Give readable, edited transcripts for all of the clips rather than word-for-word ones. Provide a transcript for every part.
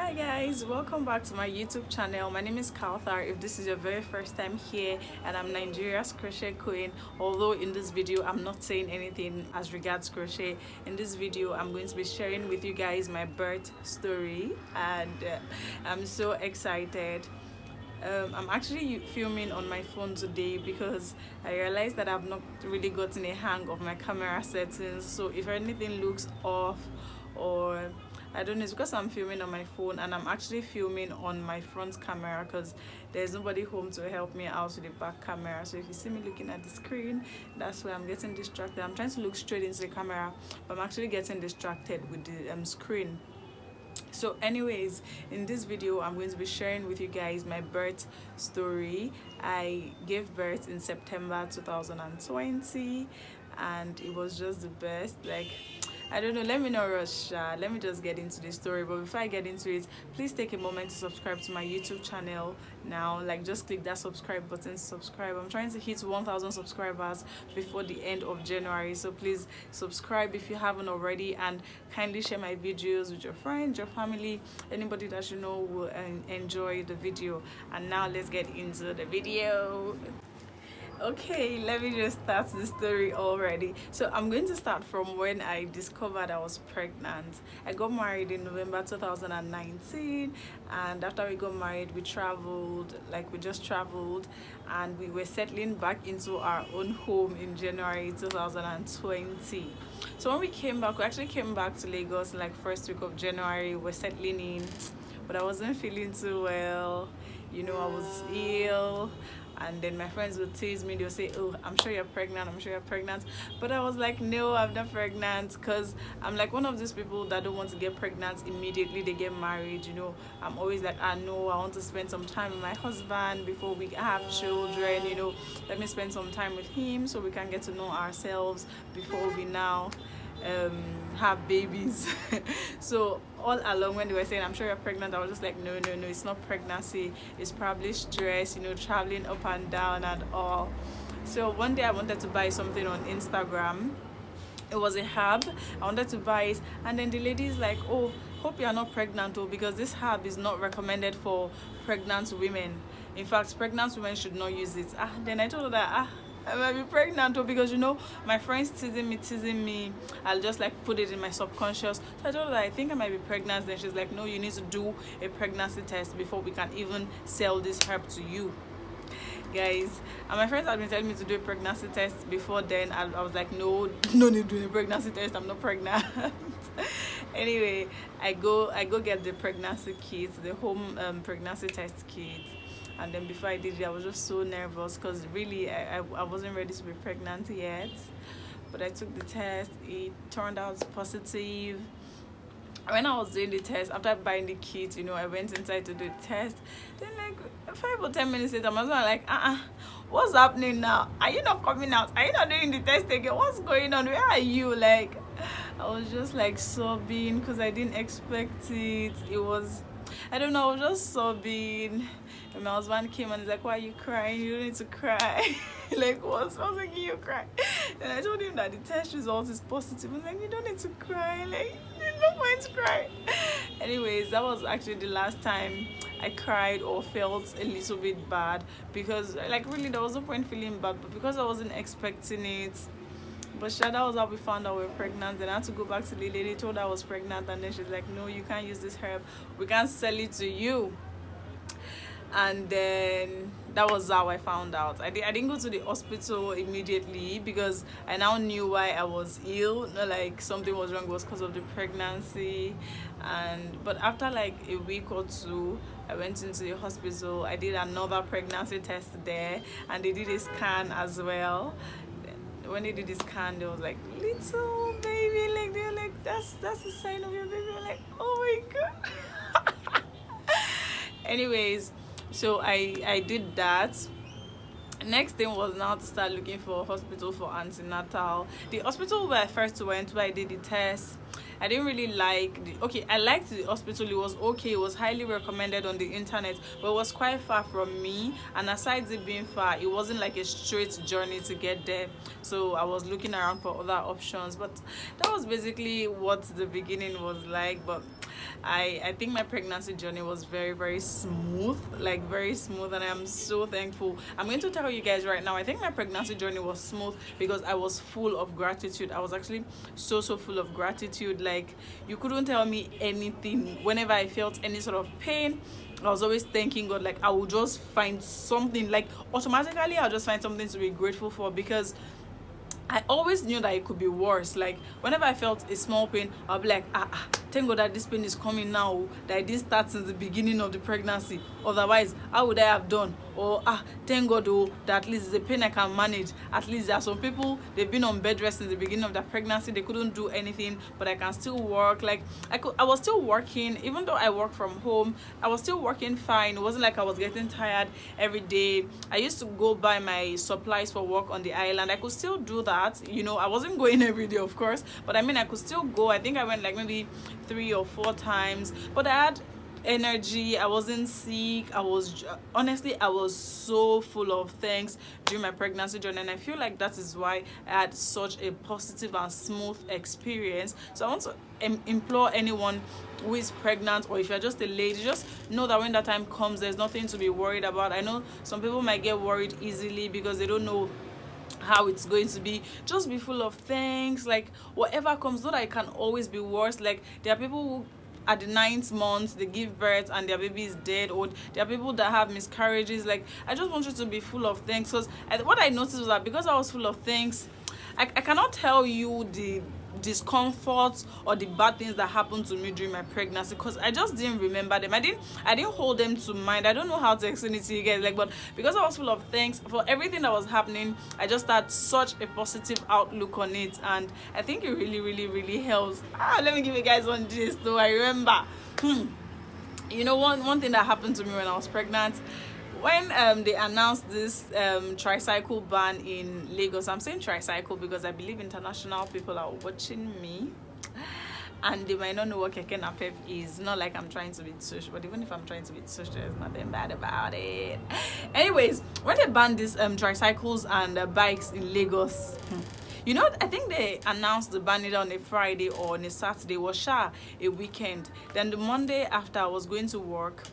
Hi guys, welcome back to my YouTube channel. My name is Kauthar. If this is your very first time here, and I'm Nigeria's crochet queen, although in this video I'm not saying anything as regards crochet. In this video I'm going to be sharing with you guys my birth story, and I'm so excited. I'm actually filming on my phone today because I realized that I've not really gotten a hang of my camera settings, so if anything looks off or I don't know, it's because I'm filming on my phone, and I'm actually filming on my front camera because there's nobody home to help me out with the back camera. So if you see me looking at the screen, that's where I'm getting distracted. I'm trying to look straight into the camera, but I'm actually getting distracted with the screen. So anyways, in this video I'm going to be sharing with you guys my birth story. I gave birth in September 2020, and it was just the best. Like, I don't know, let me not rush, let me just get into the story. But before I get into it, please take a moment to subscribe to my YouTube channel now. Like, just click that subscribe button to subscribe. I'm trying to hit 1,000 subscribers before the end of January, so please subscribe if you haven't already, and kindly share my videos with your friends, your family, anybody that you know will enjoy the video. And now let's get into the video. Okay, let me just start the story already. So I'm going to start from when I discovered I was pregnant. I got married in November 2019, and after we got married we traveled, like we just traveled, and we were settling back into our own home in January 2020. So when we came back, we actually came back to Lagos like first week of January. We're settling in, but I wasn't feeling too well, you know, I was ill. And then my friends would tease me, they'll say, oh, I'm sure you're pregnant, I'm sure you're pregnant. But I was like, no, I'm not pregnant, because I'm like one of those people that don't want to get pregnant immediately they get married, you know. I'm always like, no, I want to spend some time with my husband before we have children, you know. Let me spend some time with him so we can get to know ourselves before we now have babies. So all along when they were saying I'm sure you're pregnant, I was just like, no, it's not pregnancy, it's probably stress, you know, traveling up and down and all. So one day I wanted to buy something on Instagram. It was a herb. I wanted to buy it, and then the lady is like, oh, hope you're not pregnant though, because this herb is not recommended for pregnant women. In fact, pregnant women should not use it. Then I told her that I might be pregnant though, because you know my friends teasing me, I'll just like put it in my subconscious. So I told her that I think I might be pregnant. Then she's like, no, you need to do a pregnancy test before we can even sell this herb to you, guys. And my friends had been telling me to do a pregnancy test before then. I was like, no need to do a pregnancy test, I'm not pregnant. Anyway, I go get the pregnancy kit, the home pregnancy test kit. And then before I did it, I was just so nervous because really I wasn't ready to be pregnant yet. But I took the test, it turned out positive. When I was doing the test, after buying the kit, you know, I went inside to do the test. Then like 5 or 10 minutes later, my husband was like, what's happening now? Are you not coming out? Are you not doing the test again? What's going on? Where are you? Like, I was just like sobbing because I didn't expect it. It was, I don't know, I was just sobbing. And my husband came and he's like, why are you crying? You don't need to cry. Like, what's making you cry? And I told him that the test result is positive. I was like, you don't need to cry. Like, there's no point to cry. Anyways, that was actually the last time I cried or felt a little bit bad, because like really there was no point feeling bad, but because I wasn't expecting it. But that was how we found out we were pregnant. Then I had to go back to the lady, told her I was pregnant, and then she's like, no, you can't use this herb, we can't sell it to you. And then that was how I found out. I didn't go to the hospital immediately because I now knew why I was ill. Not like something was wrong, it was because of the pregnancy. But after like a week or two, I went into the hospital. I did another pregnancy test there, and they did a scan as well. When they did the scan, they was like, little baby, like they're like, that's the sign of your baby. I'm like, oh my god. Anyways, so I did that. Next thing was now to start looking for a hospital for antenatal. The hospital where I first went, where I did the test, I didn't really like I liked the hospital. It was okay, it was highly recommended on the internet, but it was quite far from me, and aside it being far, it wasn't like a straight journey to get there. So I was looking around for other options, but that was basically what the beginning was like. But I think my pregnancy journey was very, very smooth, like very smooth, and I'm so thankful. I'm going to tell you guys right now, I think my pregnancy journey was smooth because I was full of gratitude. I was actually so full of gratitude. Like, you couldn't tell me anything. Whenever I felt any sort of pain, I was always thanking God. Like, I would just find something, like automatically I'll just find something to be grateful for, because I always knew that it could be worse. Like, whenever I felt a small pain, I'll be like, thank God that this pain is coming now, that it didn't start since the beginning of the pregnancy. Otherwise, how would I have done? Or, thank God that at least it's a pain I can manage. At least there are some people, they've been on bed rest since the beginning of their pregnancy. They couldn't do anything, but I can still work. Like, I was still working. Even though I work from home, I was still working fine. It wasn't like I was getting tired every day. I used to go buy my supplies for work on the island. I could still do that. I wasn't going every day, of course, but I mean, I could still go. I think I went like maybe 3 or 4 times, but I had energy. I wasn't sick. Honestly, I was so full of thanks during my pregnancy journey, and I feel like that is why I had such a positive and smooth experience. So I want to implore anyone who is pregnant, or if you're just a lady, just know that when that time comes, there's nothing to be worried about. I know some people might get worried easily because they don't know how it's going to be. Just be full of thanks. Like, whatever comes, know that it can always be worse. Like, there are people who at the 9th month they give birth and their baby is dead, or there are people that have miscarriages. Like, I just want you to be full of thanks, because what I noticed was that because I was full of thanks, I cannot tell you the discomfort or the bad things that happened to me during my pregnancy, because I just didn't remember them. I didn't hold them to mind. I don't know how to explain it to you guys. Like, but because I was full of thanks for everything that was happening, I just had such a positive outlook on it, and I think it really, really, really helps. Let me give you guys one gist though. I remember one thing that happened to me when I was pregnant. When they announced this tricycle ban in Lagos, I'm saying tricycle because I believe international people are watching me and they might not know what keke napep is. Not like I'm trying to be social, but even if I'm trying to be social, there's nothing bad about it. Anyways, when they banned these tricycles and bikes in Lagos, I think they announced the ban either on a Friday or on a Saturday, was a weekend. Then the Monday after, I was going to work.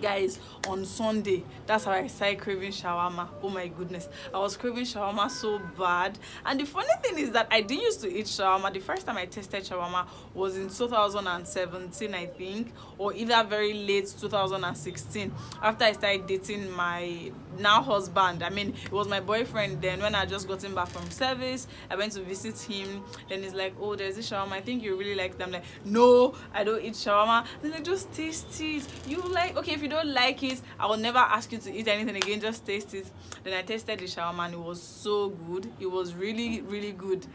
Guys, on Sunday, that's how I started craving shawarma. Oh my goodness, I was craving shawarma so bad. And the funny thing is that I didn't used to eat shawarma. The first time I tasted shawarma was in 2017, I think, or either very late 2016, after I started dating my now husband. I mean, it was my boyfriend then. When I just gotten back from service, I went to visit him. Then he's like, oh, there's this shawarma, I think you really like them. Like, no, I don't eat shawarma. Then like, just taste it. You like, okay, if you don't like it, I will never ask you to eat anything again, just taste it. Then I tasted the shawarma and it was so good. It was really, really good.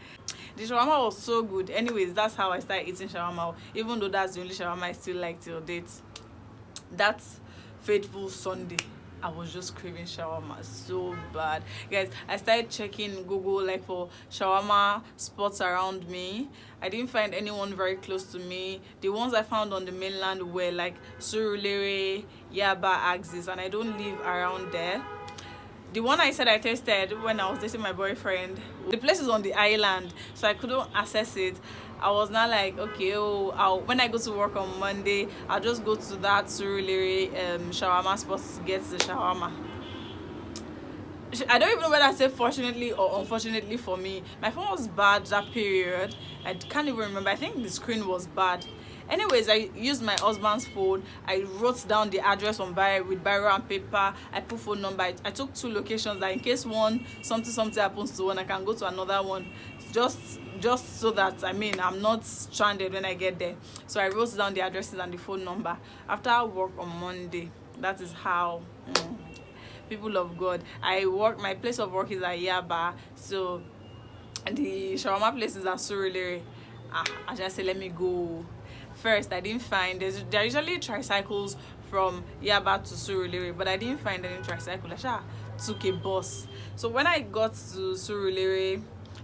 The shawarma was so good. Anyways, that's how I started eating shawarma, even though that's the only shawarma I still like till date. That's fateful Sunday, I was just craving shawarma so bad. Guys, I started checking Google like for shawarma spots around me. I didn't find anyone very close to me. The ones I found on the mainland were like Surulere, Yaba, Axis, and I don't live around there. The one I said I tasted when I was dating my boyfriend, the place is on the island, so I couldn't access it. I was not like, okay, when I go to work on Monday, I'll just go to that Surulere shawarma spot to get the shawarma. I don't even know whether I say fortunately or unfortunately for me. My phone was bad that period. I can't even remember. I think the screen was bad. Anyways, I used my husband's phone. I wrote down the address on with biro and paper. I put phone number. I took 2 locations that in case something happens to one, I can go to another one. Just so that I'm not stranded when I get there. So I wrote down the addresses and the phone number. After work on Monday, that is how people of God. My place of work is at Yaba, so the shawarma place is at Surulere. I just said, let me go. First, I didn't find there are usually tricycles from Yaba to Surulere, but I didn't find any tricycle. I just took a bus. So when I got to Surulere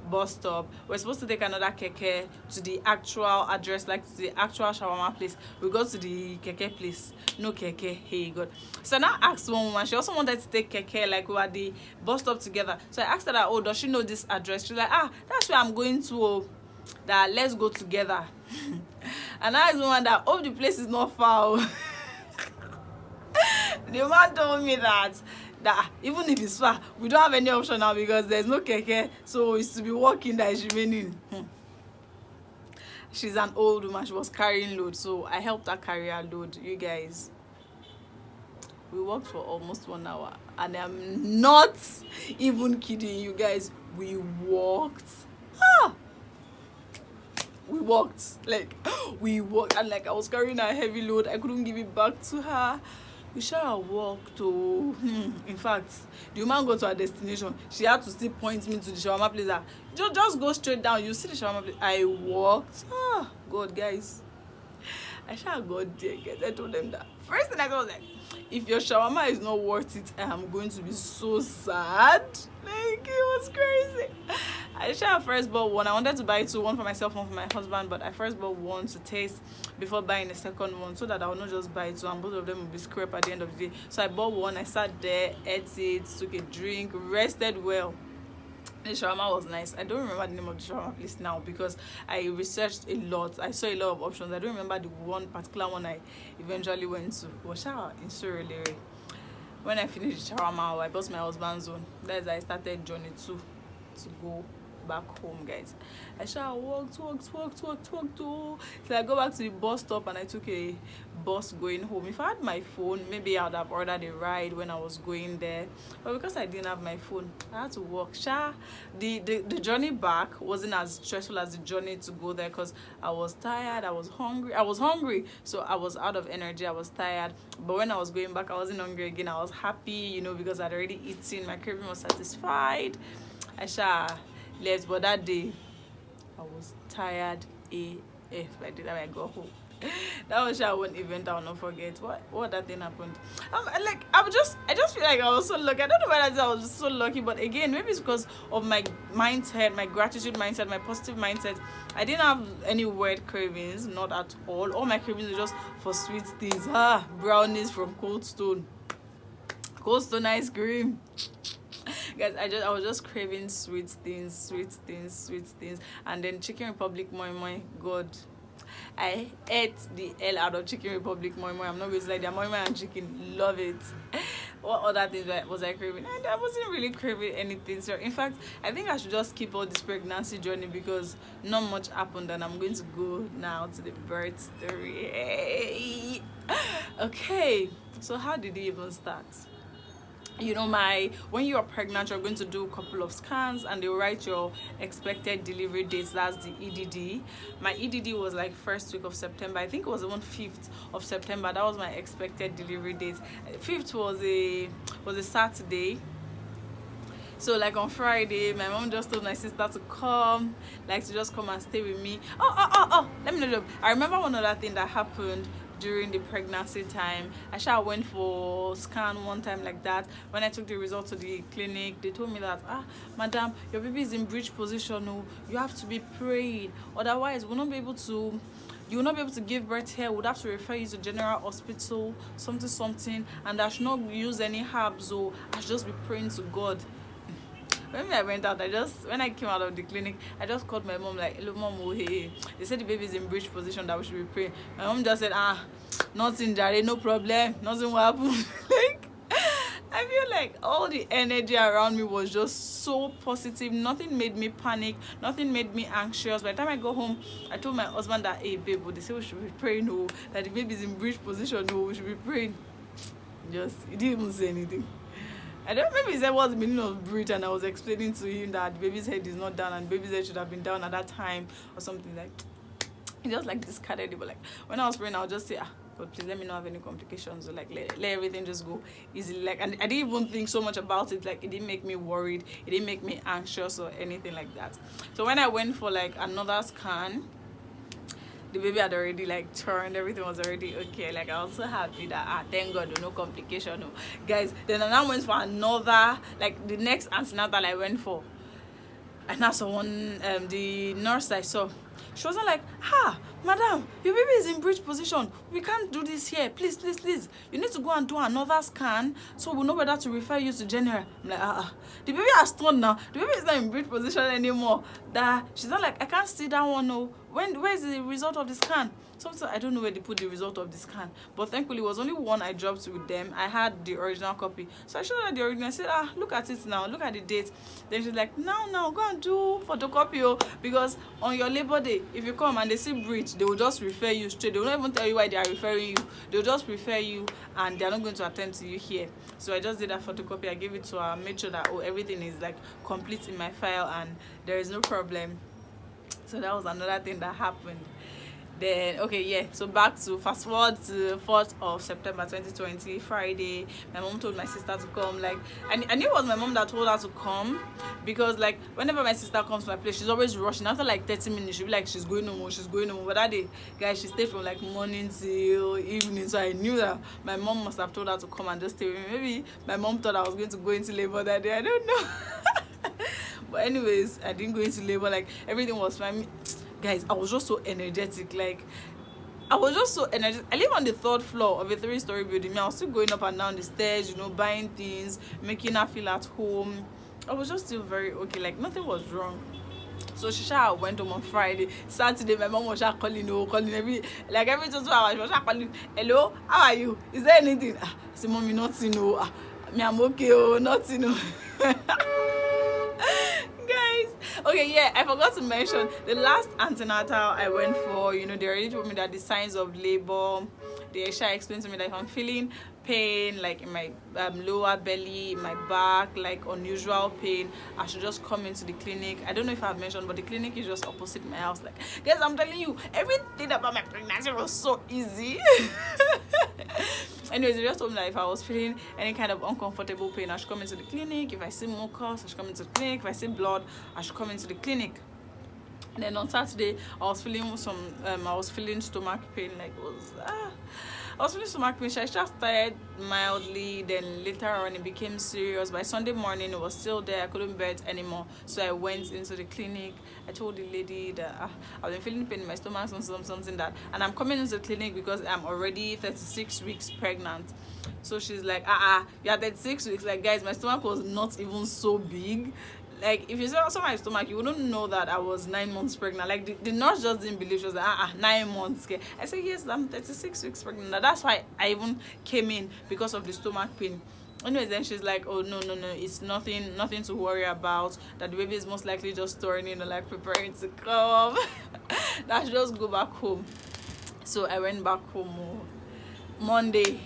bus stop, we're supposed to take another keke to the actual address, like to the actual shawarma place. We got to the keke place, no keke. Hey God. So now I asked one woman, she also wanted to take keke, like we were at the bus stop together. So I asked her that, oh, does she know this address? She's like, that's where I'm going to. that let's go together. And I was the one that, oh, the place is not far. The man told me that even if it's far, we don't have any option now because there's no keke, so it's to be walking that is remaining. She's an old woman, she was carrying load, so I helped her carry her load. You guys, we walked for almost 1 hour, and I'm not even kidding you guys. We walked. We walked, and like I was carrying a heavy load. I couldn't give it back to her. We shall walk to in fact, the woman got to her destination. She had to still point me to the shawarma place. That just go straight down, you see the shawarma place. I walked. God, guys, I shall got there, guys. I told them that first thing I was like, if your shawarma is not worth it, I am going to be so sad. Like, it was crazy. I shall first bought one. I wanted to buy two, one for myself, one for my husband, but I first bought one to taste before buying the second one, so that I will not just buy two and both of them will be scrap at the end of the day. So I bought one, I sat there, ate it, took a drink, rested well. The shawarma was nice. I don't remember the name of the shawarma place now because I researched a lot. I saw a lot of options. I don't remember the one particular one I eventually went to. It was in Surulere. When I finished the shawarma, I bought my husband's own. That's I started journey 2 to go back home, guys. I shall walked till I go back to the bus stop, and I took a bus going home. If I had my phone, maybe I would have ordered a ride when I was going there, but because I didn't have my phone, I had to walk. The journey back wasn't as stressful as the journey to go there because I was tired, I was hungry, so I was out of energy, I was tired. But when I was going back, I wasn't hungry again. I was happy, you know, because I'd already eaten, my craving was satisfied. I left, but that day I was tired AF by the time I got home. That was one event I will not forget. What that thing happened. I just feel like I was so lucky. I don't know whether I was just so lucky, but again, maybe it's because of my mindset, my gratitude mindset, my positive mindset. I didn't have any weird cravings, not at all. All my cravings were just for sweet things. Brownies from Cold Stone ice cream. Guys, I was just craving sweet things, and then Chicken Republic moi moi. God, I ate the hell out of Chicken Republic moi moi. I'm not going to lie, their moi moi and chicken, love it. What other things was I craving? And I wasn't really craving anything. So in fact, I think I should just keep all this pregnancy journey because not much happened, and I'm going to go now to the birth story. Hey. Okay, so how did it even start? You know, when you are pregnant, you're going to do a couple of scans and they'll write your expected delivery dates. That's the EDD. My EDD was like first week of September. I think it was even 5th of September. That was my expected delivery date. 5th was a Saturday. So like on Friday, my mom just told my sister to come, like to just come and stay with me. Let me know. I remember one other thing that happened during the pregnancy time. I went for scan one time like that. When I took the result to the clinic, they told me that madam, your baby is in breech position. Oh, you have to be praying, otherwise you will not be able to give birth here. We'll have to refer you to general hospital, something, and I should not use any herbs, or I should just be praying to God. When I went out, when I came out of the clinic, I just called my mom like, hello mom, oh hey. They said the baby is in breech position, that we should be praying. My mom just said, nothing, Jare, no problem, nothing will happen. Like, I feel like all the energy around me was just so positive. Nothing made me panic, nothing made me anxious. By the time I go home, I told my husband that, hey babe, they say we should be praying, oh, that the baby is in breech position, oh, we should be praying. He didn't even say anything. I don't remember he said what's the meaning of breech, and I was explaining to him that the baby's head is not down and baby's head should have been down at that time or something. Like, he just like discarded it. But like when I was praying, I would just say, God, please let me not have any complications, or like let everything just go easily. Like, and I didn't even think so much about it. Like, it didn't make me worried, it didn't make me anxious or anything like that. So when I went for like another scan, the baby had already like turned, everything was already okay. Like, I was so happy that thank God, no complication, no. Guys, then I now went for another, like the next antenatal I went for, and that's the one the nurse I saw, She wasn't like, madam, your baby is in breech position, we can't do this here, please, please, please, you need to go and do another scan so we'll know whether to refer you to general. I'm like, the baby has turned now, the baby is not in breech position anymore. That she's not like, I can't see that one. No, where is the result of the scan? So I don't know where they put the result of the scan, but thankfully it was only one I dropped with them. I had the original copy, so I showed her the original. I said, look at it now, look at the date. Then she's like, now go and do photocopy, because on your labor day, if you come and they see breech, they will just refer you straight. They will not even tell you why they are referring you. They'll just refer you, and they're not going to attend to you here. So I just did that photocopy. I gave it to her, made sure that everything is like complete in my file and there is no problem. So that was another thing that happened. Then so back to fast forward to 4th of September 2020, Friday. My mom told my sister to come. Like, I knew it was my mom that told her to come, because like whenever my sister comes to my place, she's always rushing. After like 30 minutes, she'll be like, she's going home. But that day, guys, she stayed from like morning till evening. So I knew that my mom must have told her to come and just stay with me. Maybe my mom thought I was going to go into labor that day, I don't know. But anyways, I didn't go into labor. Like, everything was fine. Guys, I was just so energetic. Like, I was just so energetic. I live on the 3rd floor of a 3-story building. I was still going up and down the stairs, buying things, making her feel at home. I was just still very okay. Like, nothing was wrong. So Shisha went home on Friday. Saturday, my mom was calling every 2 hours. She was calling, hello, how are you? Is there anything? I said, mommy, nothing. Me, I'm okay. Nothing. I forgot to mention the last antenatal I went for. They already told me that the signs of labor. They actually explained to me that if I'm feeling pain, like in my lower belly, in my back, like unusual pain, I should just come into the clinic. I don't know if I've mentioned, but the clinic is just opposite my house. Like, guys, I'm telling you, everything about my pregnancy was so easy. Anyways, they just told me that if I was feeling any kind of uncomfortable pain, I should come into the clinic. If I see mucus, I should come into the clinic. If I see blood, I should come into the clinic. And then on Saturday, I was feeling stomach pain. Like, I was feeling stomach pain. I just started mildly, then later on it became serious. By Sunday morning, it was still there. I couldn't bear it anymore. So I went into the clinic. I told the lady that I've been feeling pain in my stomach, something that, and I'm coming into the clinic because I'm already 36 weeks pregnant. So she's like, you're 36 weeks. Like, guys, my stomach was not even so big. Like, if you saw my stomach, you wouldn't know that I was 9 months pregnant. Like, the nurse just didn't believe. She was like, 9 months. Okay. I said, yes, I'm 36 weeks pregnant. That's why I even came in, because of the stomach pain. Anyways, then she's like, oh, no, it's nothing to worry about. That the baby is most likely just storing in, like preparing to come. That I should just go back home. So I went back home Monday.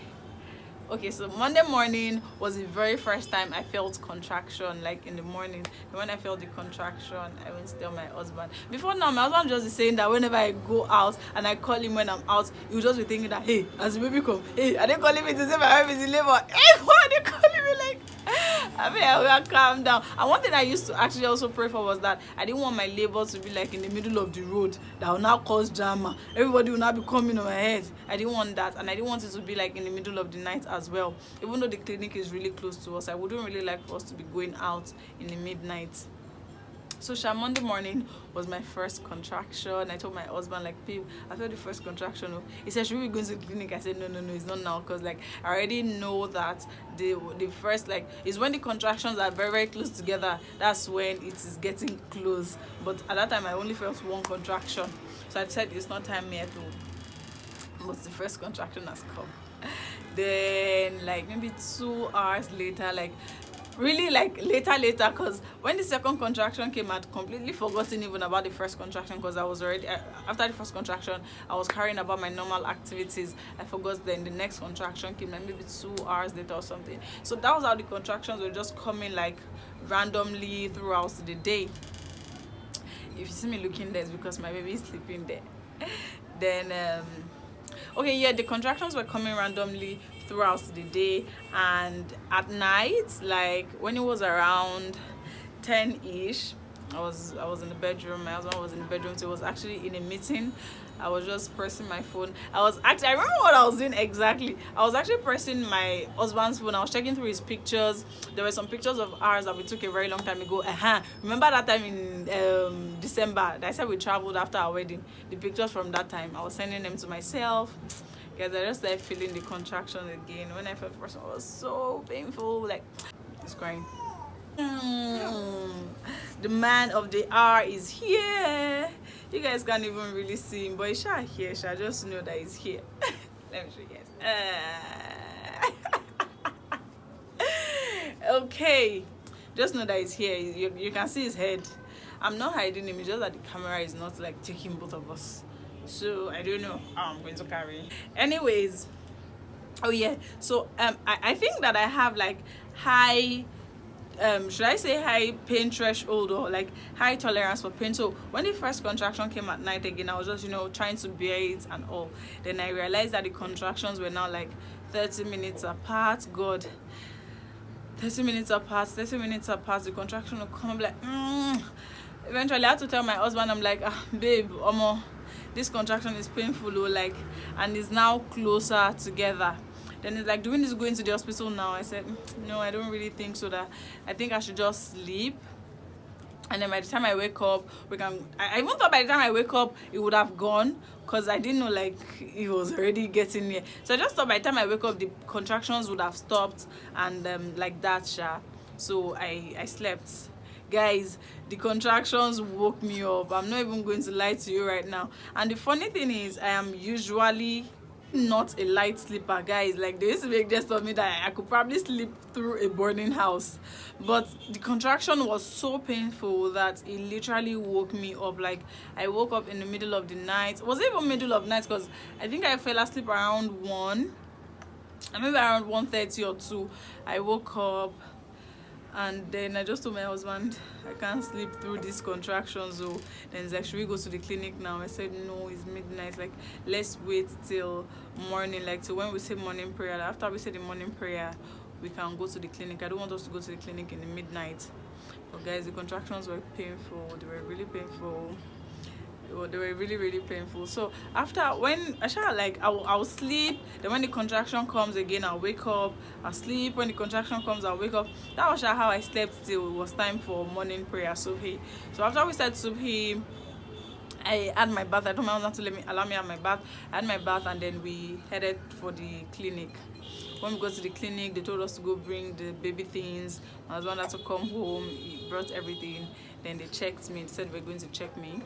So Monday morning was the very first time I felt contraction, like in the morning. And when I felt the contraction, I went to tell my husband. Before now, my husband just be saying that whenever I go out and I call him when I'm out, he will just be thinking that, hey, as the baby come, hey, are they calling me to say my wife is in labor? Hey, why are they calling me? Like, I mean, I will calm down. And one thing I used to actually also pray for was that I didn't want my labor to be like in the middle of the road that will now cause drama. Everybody will now be coming on my head. I didn't want that, and I didn't want it to be like in the middle of the night as well. Even though the clinic is really close to us, I wouldn't really like for us to be going out in the midnight. So Monday morning was my first contraction. I told my husband, like, babe, I felt the first contraction. He said, should we go to the clinic? I said, no, it's not now, because like I already know that the first, like, is when the contractions are very, very close together. That's when it is getting close. But at that time, I only felt one contraction. So I said, it's not time yet. But the first contraction has come. Then like maybe 2 hours later, like really like later, because when the second contraction came, I'd completely forgotten even about the first contraction, because I was already after the first contraction I was carrying about my normal activities. I forgot. Then the next contraction came like maybe 2 hours later or something. So that was how the contractions were just coming like randomly throughout the day. If you see me looking there, it's because my baby is sleeping there. Then the contractions were coming randomly throughout the day, and at night, like when it was around 10-ish, I was in the bedroom. My husband was in the bedroom, so he was actually in a meeting. I was just pressing my phone. I remember what I was doing exactly. I was actually pressing my husband's phone. I was checking through his pictures. There were some pictures of ours that we took a very long time ago. Remember that time in December that I said we traveled after our wedding? The pictures from that time, I was sending them to myself. Guys, I just started feeling the contractions again. When I felt the first one, it was so painful. Like, it's crying. The man of the hour is here. You guys can't even really see him, but he's here. Just know that he's here. Let me show you guys. Okay, just know that he's here. You can see his head. I'm not hiding him. It's just that the camera is not like taking both of us. So I don't know how I'm going to carry. Anyways, oh yeah. So I think that I have like high. Should I say high pain threshold or like high tolerance for pain? So when the first contraction came at night again, I was just trying to bear it and all. Then I realized that the contractions were now like 30 minutes apart. God, 30 minutes apart. The contraction will come like eventually I had to tell my husband, I'm like, babe, this contraction is painful, like, and it's now closer together. Then it's like, do we need to go into the hospital now? I said, no, I don't really think so. That I think I should just sleep. And then by the time I wake up, I even thought by the time I wake up, it would have gone. Because I didn't know, like, it was already getting near. So I just thought by the time I wake up, the contractions would have stopped. And like that, So I slept. Guys, the contractions woke me up. I'm not even going to lie to you right now. And the funny thing is, I am usually not a light sleeper, guys. Like, they used to make jest of me that I could probably sleep through a burning house, but the contraction was so painful that it literally woke me up. Like, I woke up in the middle of the night. It wasn't even middle of night, because I think I fell asleep around 1, and maybe around 1:30 or 2 I woke up. And then I just told my husband, I can't sleep through these contractions. So then he's like, should we go to the clinic now? I said, no, it's midnight. Like, let's wait till morning. Like, till when we say morning prayer. After we say the morning prayer, we can go to the clinic. I don't want us to go to the clinic in the midnight. But guys, the contractions were painful. They were really painful. They were really, really painful. So after, when I'll sleep, then when the contraction comes again, I'll wake up. I'll sleep. When the contraction comes, I'll wake up. That was how I slept till it was time for morning prayer, subhi. So after we said subhi, I had my bath. I told my husband to allow me to have my bath. I had my bath, and then we headed for the clinic. When we got to the clinic, they told us to go bring the baby things. My husband had to come home. He brought everything. Then they checked me. They said they were going to check me.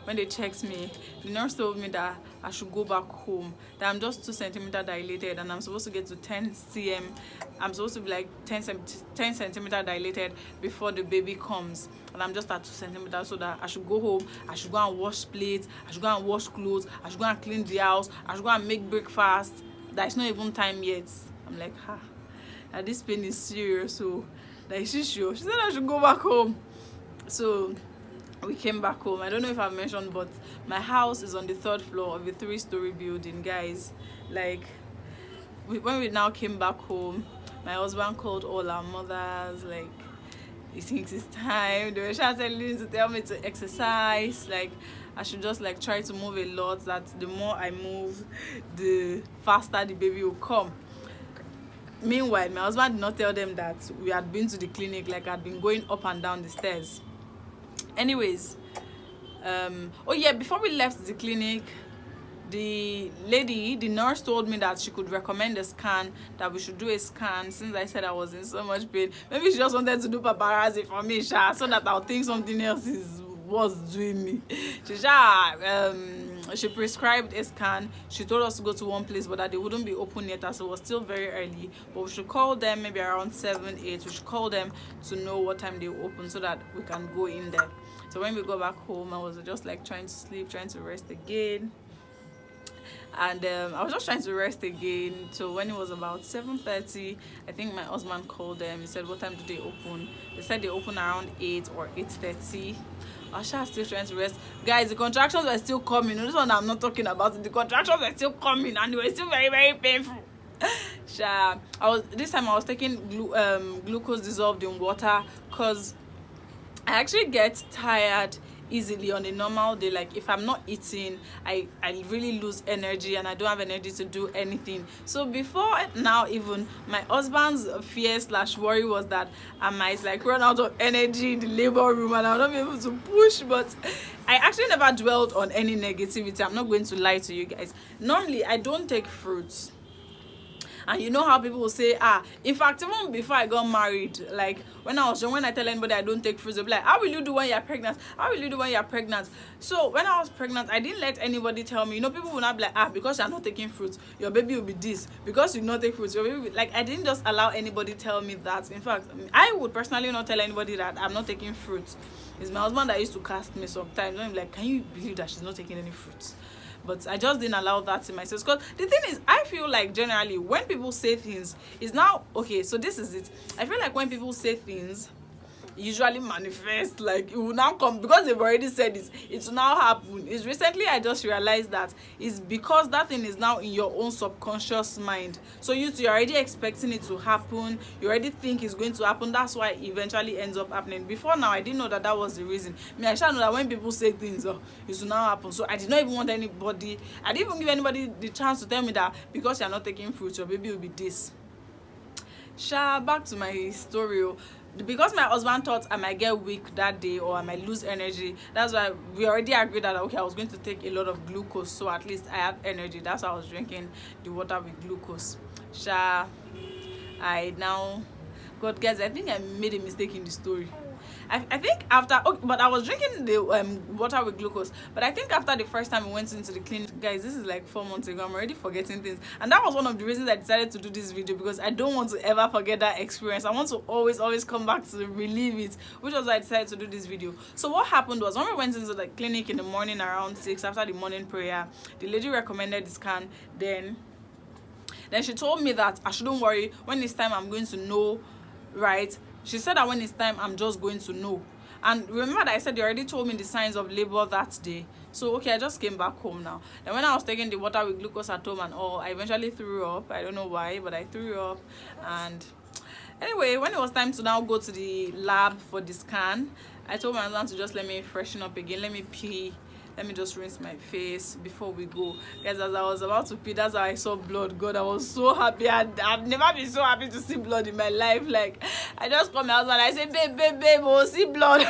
When they checked me, the nurse told me that I should go back home, that I'm just 2 centimeters dilated, and I'm supposed to get to 10 cm. I'm supposed to be like 10 centimeters dilated before the baby comes, and I'm just at 2 centimeters, so that I should go home, I should go and wash plates, I should go and wash clothes, I should go and clean the house, I should go and make breakfast. That it's not even time yet. I'm like, this pain is serious. So that is she sure? She said I should go back home. So we came back home. I don't know if I've mentioned, but my house is on the 3rd floor of a 3-story building, guys. Like, when we now came back home, my husband called all our mothers. Like, he thinks it's time. They were telling me to tell me to exercise. Like, I should just like try to move a lot, that the more I move, the faster the baby will come. Meanwhile, my husband did not tell them that we had been to the clinic. Like, I'd been going up and down the stairs. Anyways, oh yeah, before we left the clinic, the nurse told me that she could recommend a scan, that we should do a scan, since I said I was in so much pain. Maybe she just wanted to do paparazzi for me, so that I'll think something else was doing me. She prescribed a scan. She told us to go to one place, but that they wouldn't be open yet, as it was still very early. But we should call them maybe around 7, 8. We should call them to know what time they open, so that we can go in there. So when we go back home, I was just like trying to sleep, trying to rest again. And I was just trying to rest again. So when it was about 7:30, I think my husband called them. He said, what time do they open? They said they open around 8 or 8:30. Asha still trying to rest. Guys, the contractions were still coming. This one I'm not talking about. The contractions were still coming, and they were still very, very painful. This time I was taking glucose dissolved in water, because I actually get tired easily on a normal day. Like if I'm not eating, I really lose energy and I don't have energy to do anything. So before now, even my husband's fear slash worry was that I might like run out of energy in the labor room and I'll not be able to push. But I actually never dwelled on any negativity. I'm not going to lie to you guys. Normally I don't take fruits. And you know how people will say, in fact, even before I got married, like when I was young, when I tell anybody I don't take fruits, they'll be like, how will you do when you're pregnant? How will you do when you're pregnant? So when I was pregnant, I didn't let anybody tell me. You know, people will not be like, because you're not taking fruits, your baby will be this. Because you not take fruits, your baby will be like, I didn't just allow anybody tell me that. In fact, I would personally not tell anybody that I'm not taking fruits. It's my husband that used to cast me sometimes. I'm like, can you believe that she's not taking any fruits? But I just didn't allow that in myself. Because the thing is, I feel like generally when people say things, it's now okay. So this is it. I feel like when people say things, usually manifest, like it will now come because they've already said it will now happen. It's recently I just realized that it's because that thing is now in your own subconscious mind. So you're already expecting it to happen, you already think it's going to happen. That's why it eventually ends up happening. Before now I didn't know that was the reason. I shall know that when people say things, it will now happen. So I did not even want anybody, I didn't even give anybody the chance to tell me that because you're not taking fruit, your baby will be this. Back to my story. Because my husband thought I might get weak that day or I might lose energy, that's why we already agreed that okay, I was going to take a lot of glucose, so at least I have energy. That's why I was drinking the water with glucose. I now, God guys, I think I made a mistake in the story. I think after, but I was drinking the water with glucose, but I think after the first time we went into the clinic, guys, this is like 4 months ago, I'm already forgetting things. And that was one of the reasons I decided to do this video, because I don't want to ever forget that experience. I want to always come back to relive it, which was why I decided to do this video. So what happened was, when we went into the clinic in the morning around 6 after the morning prayer, the lady recommended the scan. Then she told me that I shouldn't worry, when it's time I'm going to know, right? She said that when it's time, I'm just going to know. And remember that I said they already told me the signs of labor that day. So, okay, I just came back home now. Then when I was taking the water with glucose at home and all, I eventually threw up. I don't know why, but I threw up. And anyway, when it was time to now go to the lab for the scan, I told my husband to just let me freshen up again. Let me pee. Let me just rinse my face before we go. Guys, as I was about to pee, that's how I saw blood. God, I was so happy. I've never been so happy to see blood in my life. Like, I just called my husband. I said, babe, oh, see blood.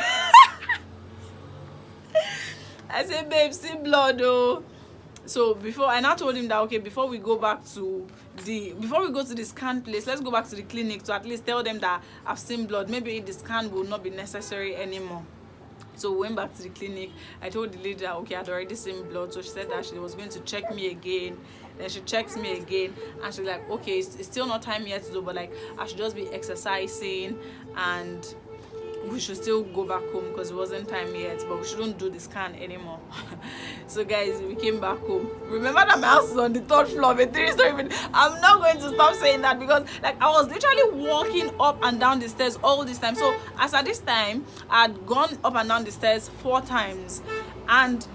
I said, babe, see blood, oh. So before, I now told him that, okay, before we go to the scan place, let's go back to the clinic to at least tell them that I've seen blood. Maybe the scan will not be necessary anymore. So we went back to the clinic. I told the lady that okay, I'd already seen blood, so she said that she was going to check me again. Then she checked me again and she's like, okay, it's still not time yet to do, but like I should just be exercising and we should still go back home because it wasn't time yet, but we shouldn't do the scan anymore. So guys, we came back home. Remember that my house is on the 3rd floor of a 3-story building. I'm not going to stop saying that because like I was literally walking up and down the stairs all this time. So as at this time, I'd gone up and down the stairs 4 times, and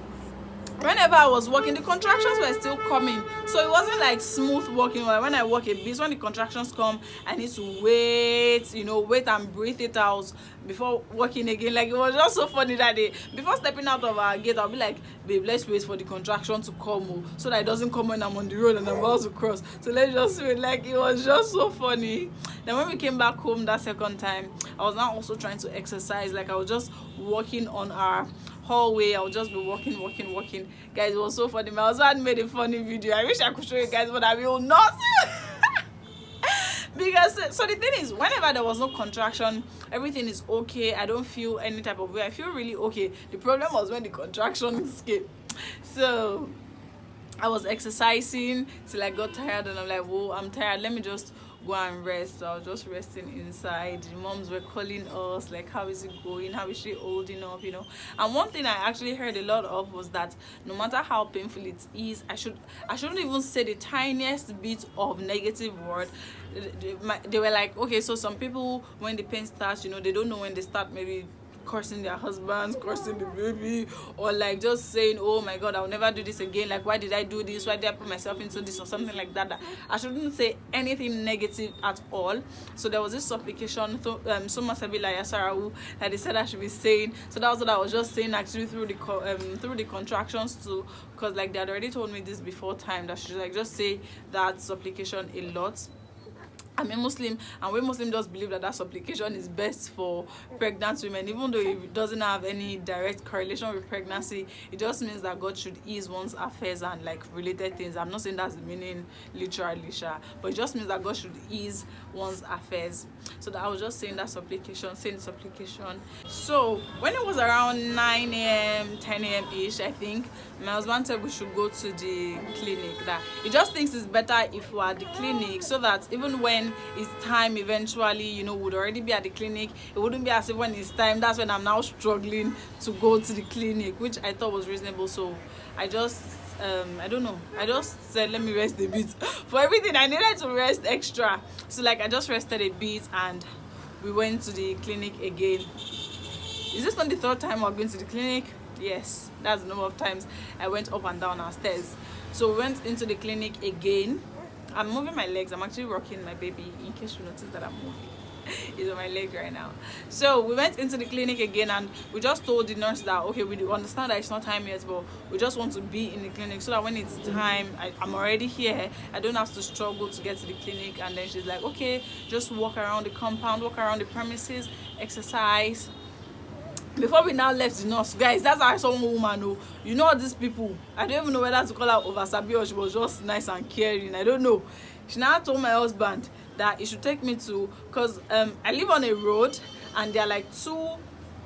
whenever I was walking, the contractions were still coming. So it wasn't like smooth walking. Like when I walk a bit, when the contractions come, I need to wait, wait and breathe it out before walking again. Like it was just so funny that day. Before stepping out of our gate, I'll be like, babe, let's wait for the contraction to come, so that it doesn't come when I'm on the road and I'm about to cross. So let's just wait. Like it was just so funny. Then when we came back home that second time, I was now also trying to exercise. Like I was just walking on our hallway. I'll just be walking. Guys, it was so funny. My husband made a funny video. I wish I could show you guys, but I will not. Because so the thing is, whenever there was no contraction, everything is okay. I don't feel any type of way. I feel really okay. The problem was when the contractions came. So I was exercising till I got tired, and I'm like, whoa, I'm tired, let me just go and rest. So I was just resting inside. The moms were calling us like, how is it going, how is she holding up, And one thing I actually heard a lot of was that no matter how painful it is, I shouldn't even say the tiniest bit of negative word. They were like, okay, so some people when the pain starts, they don't know when they start maybe cursing their husbands, cursing the baby, or like just saying, oh my god, I'll never do this again, like why did I do this, why did I put myself into this, or something like that. I shouldn't say anything negative at all. So there was this supplication so Masabila Yasarawu that they said I should be saying. So that was what I was just saying actually through the contractions too, because like they had already told me this before time, that I should like just say that supplication a lot. I'm a Muslim, and we Muslim just believe that that supplication is best for pregnant women, even though it doesn't have any direct correlation with pregnancy. It just means that God should ease one's affairs and like related things. I'm not saying that's the meaning literally, but it just means that God should ease one's affairs. So that I was just saying that supplication, saying supplication. So when it was around 9 a.m., 10 a.m. ish, I think my husband said we should go to the clinic. That he just thinks it's better if we're at the clinic, so that even when it's time eventually, you know, we'd already be at the clinic. It wouldn't be as if when it's time, that's when I'm now struggling to go to the clinic, which I thought was reasonable. So I just I don't know, I just said let me rest a bit. For everything I needed to rest extra, so like I just rested a bit and we went to the clinic again. Is this not the third time we're going to the clinic? Yes, that's the number of times I went up and down our stairs. So we went into the clinic again. I'm moving my legs. I'm actually rocking my baby, in case you notice that I'm moving. He's on my leg right now. So we went into the clinic again, and we just told the nurse that okay, we do understand that it's not time yet, but we just want to be in the clinic so that when it's time, I'm already here, I don't have to struggle to get to the clinic. And then she's like, okay, just walk around the compound, walk around the premises, exercise. Before we now left the nurse, guys, that's how I saw one woman. Oh, you know these people, I don't even know whether to call her oversabi or she was just nice and caring, I don't know. She now told my husband that he should take me to, because I live on a road and there are like 2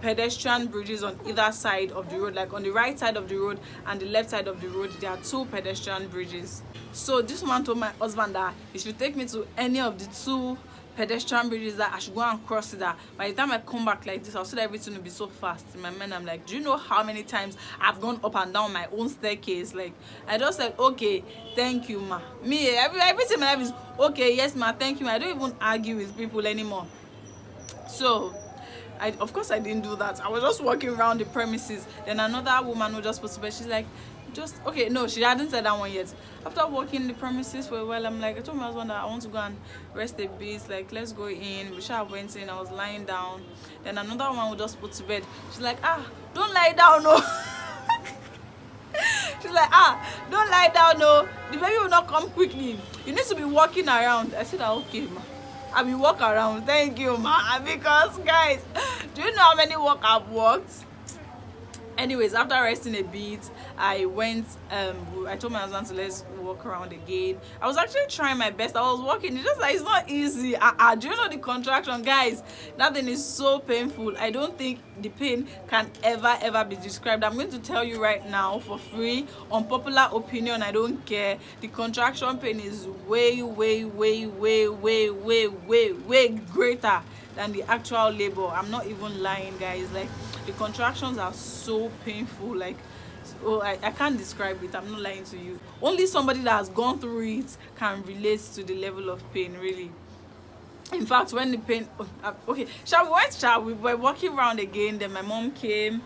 pedestrian bridges on either side of the road. Like on the right side of the road and the left side of the road, there are 2 pedestrian bridges. So this woman told my husband that he should take me to any of the 2 pedestrian bridges, that I should go and cross it. That by the time I come back like this, I'll see that everything will be so fast. In my mind, I'm like, do you know how many times I've gone up and down my own staircase? Like I just said, okay, thank you, ma. Me, everything in my life is okay, yes, ma, thank you. I don't even argue with people anymore. So of course I didn't do that. I was just walking around the premises. Then another woman who just put to bed, she's like, just okay, no, she hadn't said that one yet. After walking the premises for a while, I'm like, I told my husband that I want to go and rest a bit, like let's go in. We should went in, I was lying down. Then another one who just put to bed, she's like, don't lie down, no. She's like, don't lie down, no, the baby will not come quickly, you need to be walking around. I said, okay, ma, I will walk around, thank you, ma. Because guys, do you know how many walk I've walked? Anyways, after resting a bit, I went I told my husband to let's walk around again. I was actually trying my best. I was walking, it's just like it's not easy. Do you know the contraction, guys? That thing is so painful. I don't think the pain can ever be described. I'm going to tell you right now for free, unpopular opinion, I don't care. The contraction pain is way greater than the actual labor. I'm not even lying, guys. Like the contractions are so painful. Like, oh, I can't describe it. I'm not lying to you. Only somebody that has gone through it can relate to the level of pain, really. In fact, when the pain, okay, we were walking around again. Then my mom came.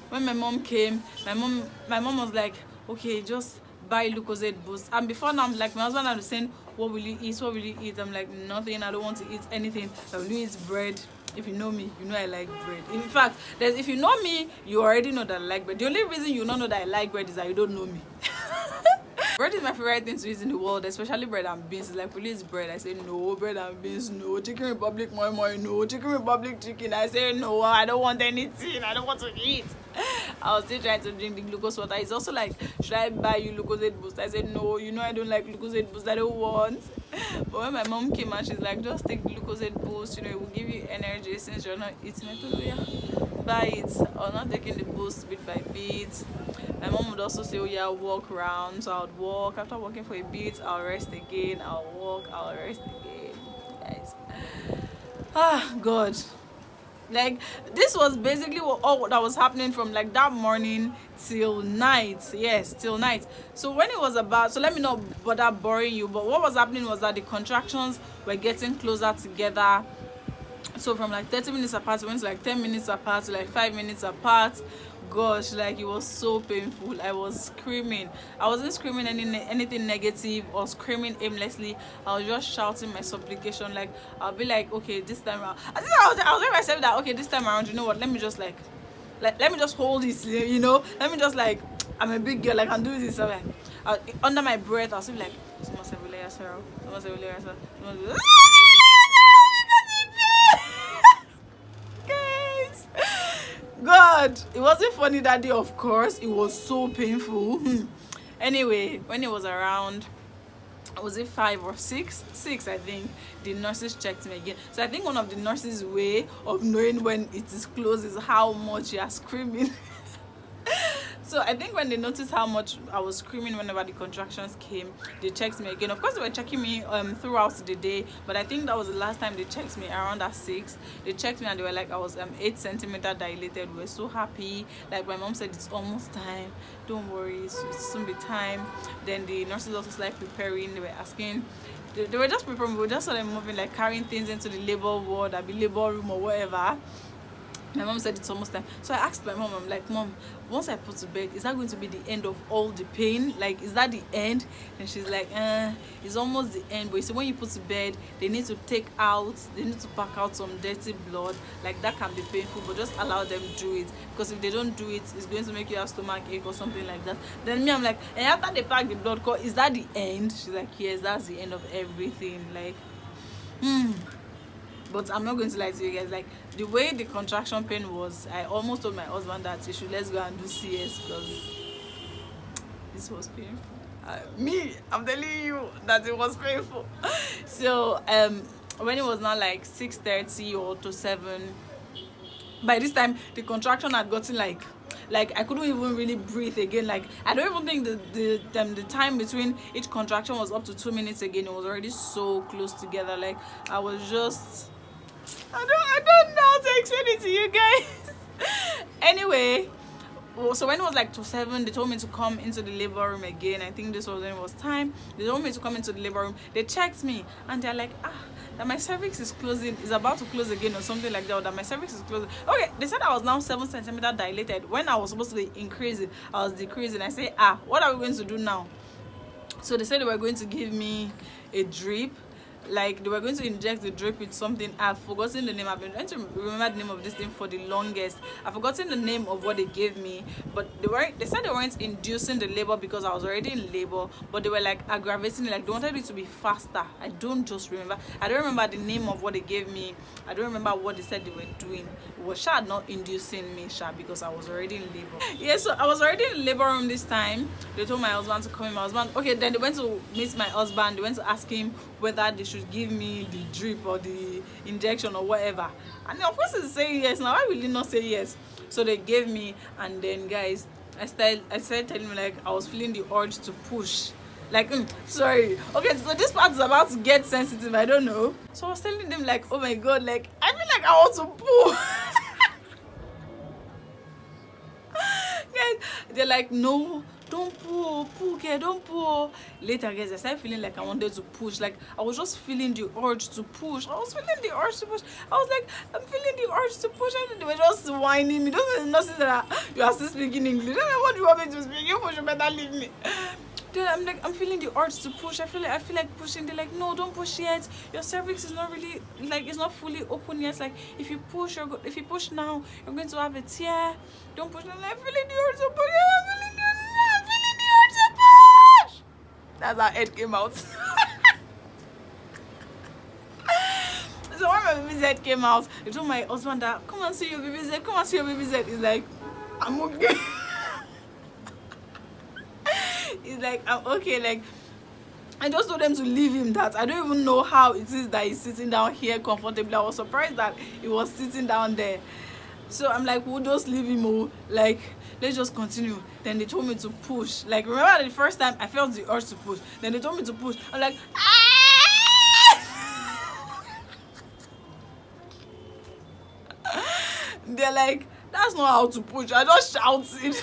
When my mom came, my mom was like, okay, just buy Lucozade boost. And before now, I'm like, my husband was saying, what will you eat? What will you eat? I'm like, nothing. I don't want to eat anything. I will eat bread. If you know me, you know I like bread. In fact, if you know me, you already know that I like bread. The only reason you don't know that I like bread is that you don't know me. Bread is my favorite thing to eat in the world, especially bread and beans. It's like, please, bread. I say, no. Bread and beans, no. Chicken Republic, moi, no. Chicken Republic chicken. I say, no. I don't want anything. I don't want to eat. I was still trying to drink the glucose water. It's also like, should I buy you Lucozade boost? I said, no. You know I don't like Lucozade boost. I don't want. But when my mom came and she's like, just take Lucozade boost. You know, it will give you energy since you're not eating. I told her, yeah, buy it. I'm not taking the boost bit by bit. My mom would also say, oh yeah, walk around. So I would walk. After walking for a bit, I'll rest again. I'll walk. I'll rest again. Guys, God. Like, this was basically all that was happening from like that morning till night. Yes, till night. So when it was about, so let me not bother boring you, but what was happening was that the contractions were getting closer together. So from like 30 minutes apart, we went to like 10 minutes apart, to like 5 minutes apart. Gosh, like it was so painful. I was screaming. I wasn't screaming anything negative or screaming aimlessly. I was just shouting my supplication. Like I'll be like, okay, this time around. I was telling myself that, okay, this time around, you know what? Let me just like let me just hold this, you know. Let me just like, I'm a big girl. I can do this. So like, under my breath, I'll be like, God, it wasn't funny that day, of course. It was so painful. Anyway, when it was around, was it 5 or 6? 6, I think. The nurses checked me again. So I think one of the nurses' way of knowing when it is closed is how much you are screaming. So I think when they noticed how much I was screaming whenever the contractions came, they checked me again. Of course, they were checking me throughout the day, but I think that was the last time they checked me, around at 6. They checked me and they were like, I was 8 centimeter dilated. We were so happy. Like my mom said, it's almost time. Don't worry, it'll soon be time. Then the nurses also started preparing. They were asking. They were just preparing. We were just sort of moving, like carrying things into the labor ward, or the labor room or whatever. My mom said it's almost time. So I asked my mom, I'm like, Mom, once I put to bed, is that going to be the end of all the pain? Like, is that the end? And she's like, it's almost the end. But you see, when you put to bed, they need to pack out some dirty blood. Like, that can be painful, but just allow them do it. Because if they don't do it, it's going to make you have stomach ache or something like that. Then me, I'm like, and after they pack the blood, is that the end? She's like, yes, that's the end of everything. Like, But I'm not going to lie to you guys, like the way the contraction pain was, I almost told my husband that let's go and do CS, because this was painful. I'm telling you that it was painful. So when it was now like 6:30 or to 7, by this time the contraction had gotten like I couldn't even really breathe again. Like I don't even think the time between each contraction was up to 2 minutes again. It was already so close together. Like I was just, I don't know how to explain it to you guys. Anyway, so when it was like to 7, they told me to come into the labor room again. I think this was when it was time. They told me to come into the labor room. They checked me and they're like, that my cervix is closing, is about to close again or something like that, or that my cervix is closing. Okay, they said I was now 7 centimeter dilated. When I was supposed to be increasing, I was decreasing. I said, what are we going to do now? So they said they were going to give me a drip. Like they were going to inject the drip with something. I've forgotten the name. I've been trying to remember the name of this thing for the longest. I've forgotten the name of what they gave me, but they said they weren't inducing the labor because I was already in labor, but they were like aggravating it. Like they wanted it to be faster. I don't remember the name of what they gave me. I don't remember what they said they were doing. It was not inducing me, because I was already in labor. Yeah, so I was already in the labor room this time. They told my husband to come in. My husband, okay, then they went to meet my husband. They went to ask him whether they should give me the drip or the injection or whatever, and of course he's saying yes. Now why will he not say yes? So they gave me, and then guys, I started telling me, like I was feeling the urge to push, like sorry, okay, so this part is about to get sensitive, I don't know. So I was telling them like, oh my god, like I feel like I want to pull. Guys, they're like, no, don't pull, okay, don't pull. Later, guys, I started feeling like I wanted to push. Like I was just feeling the urge to push. I was like, I'm feeling the urge to push, and they were just whining me. Don't know that you are still speaking English. Don't know what you want me to speak. You better leave me. Then I'm like, I'm feeling the urge to push. I feel like pushing. They're like, no, don't push yet. Your cervix is not really, like, it's not fully open yet. Like, if you push now, you're going to have a tear. Don't push. And I'm like, feeling the urge to push. I'm feeling the urge to push. That's how head came out. So when my baby's head came out, I told my husband that, come and see your baby's head. Come and see your baby's head. He's like, I'm okay. He's like, I'm okay. Like, I just told them to leave him that. I don't even know how it is that he's sitting down here comfortably. I was surprised that he was sitting down there. So I'm like, we'll just leave him. Oh, like, let's just continue. Then they told me to push. Like, remember the first time I felt the urge to push. Then they told me to push. I'm like, they're like, that's not how to push. I just shouted.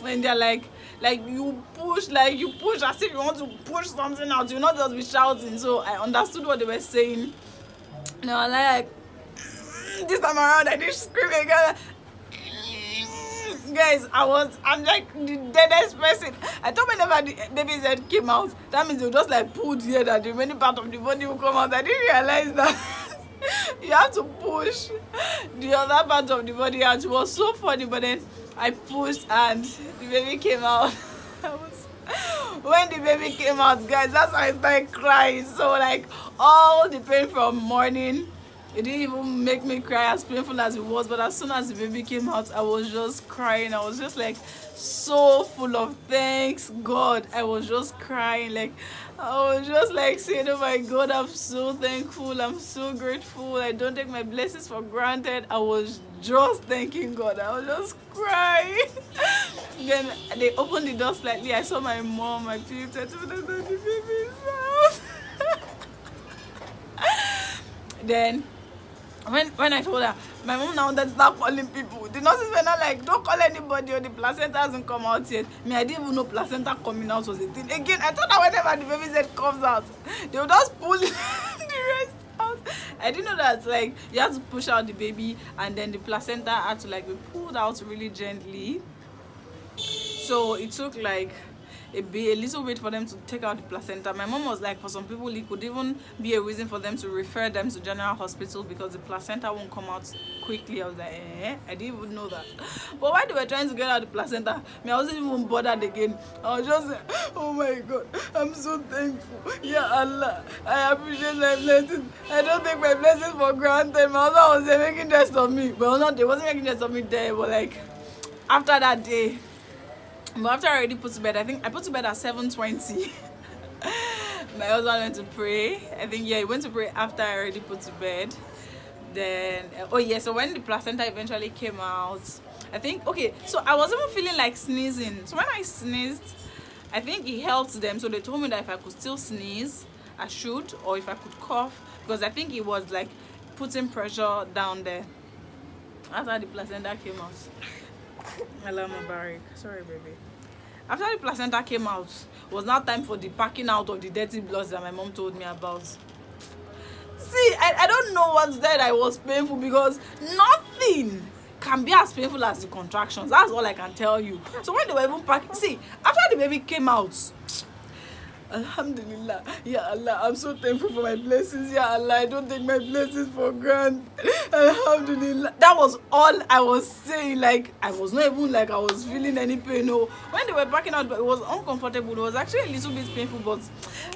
And they're like you push as if you want to push something out. You're not just be shouting. So I understood what they were saying. No, like this time around I did scream again. Guys, I'm like the deadest person. I thought whenever the baby's head came out, that means they just like pulled here that the remaining part of the body will come out. I didn't realize that you have to push the other part of the body out. It was so funny, but then I pushed and the baby came out. When the baby came out, guys, that's why I started crying. So like all the pain from morning, it didn't even make me cry as painful as it was. But as soon as the baby came out, I was just crying. I was just like so full of thanks God. I was just crying. Like I was just like saying, oh my God, I'm so thankful, I'm so grateful. I don't take my blessings for granted. I was just thanking God. I was just crying. Then they opened the door slightly. I saw my mom, my parents. I told them that the baby is out. Then when I told her, my mom now that start calling people. The nurses were not like, don't call anybody, or the placenta hasn't come out yet. Me, I didn't even know placenta coming out was a thing. Again, I thought that whenever the baby's head comes out, they would just pull the rest out. I didn't know that like you have to push out the baby and then the placenta had to like be pulled out really gently. So it took like a little bit for them to take out the placenta. My mom was like, for some people it could even be a reason for them to refer them to general hospital because the placenta won't come out quickly. I was like, I didn't even know that. But while they were trying to get out the placenta, I wasn't even bothered again. I was just like, oh my God, I'm so thankful. Yeah, Allah, I appreciate my blessings. I don't take my blessings for granted. My husband was making jest of me. Well, not they wasn't making jest of me there, but like after that day. But after I already put to bed, I think I put to bed at 7:20. My husband went to pray. I think he went to pray after I already put to bed. Then so when the placenta eventually came out, I think so I was even feeling like sneezing. So when I sneezed, I think it helped them. So they told me that if I could still sneeze, I should, or if I could cough, because I think it was like putting pressure down there. After the placenta came out. Allah Mubarak. Sorry, baby. After the placenta came out, it was now time for the packing out of the dirty bloods that my mom told me about. See, I don't know what's that I was painful, because nothing can be as painful as the contractions. That's all I can tell you. So when they were even packing, see, after the baby came out, Alhamdulillah, Ya Allah, I'm so thankful for my blessings. Ya Allah, I don't take my blessings for granted. Alhamdulillah. That was all I was saying. Like I was not even like I was feeling any pain. No, when they were packing out, it was uncomfortable. It was actually a little bit painful, but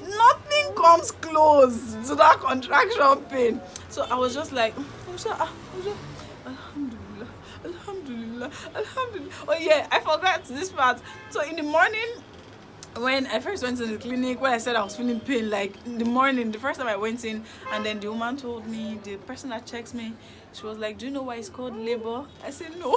nothing comes close to that contraction pain. So I was just like, Alhamdulillah, Alhamdulillah, Alhamdulillah. Oh yeah, I forgot this part. So in the morning, when I first went to the clinic, when I said I was feeling pain, like in the morning, the first time I went in, and then the woman told me, the person that checks me, she was like, do you know why it's called labor? I said, no.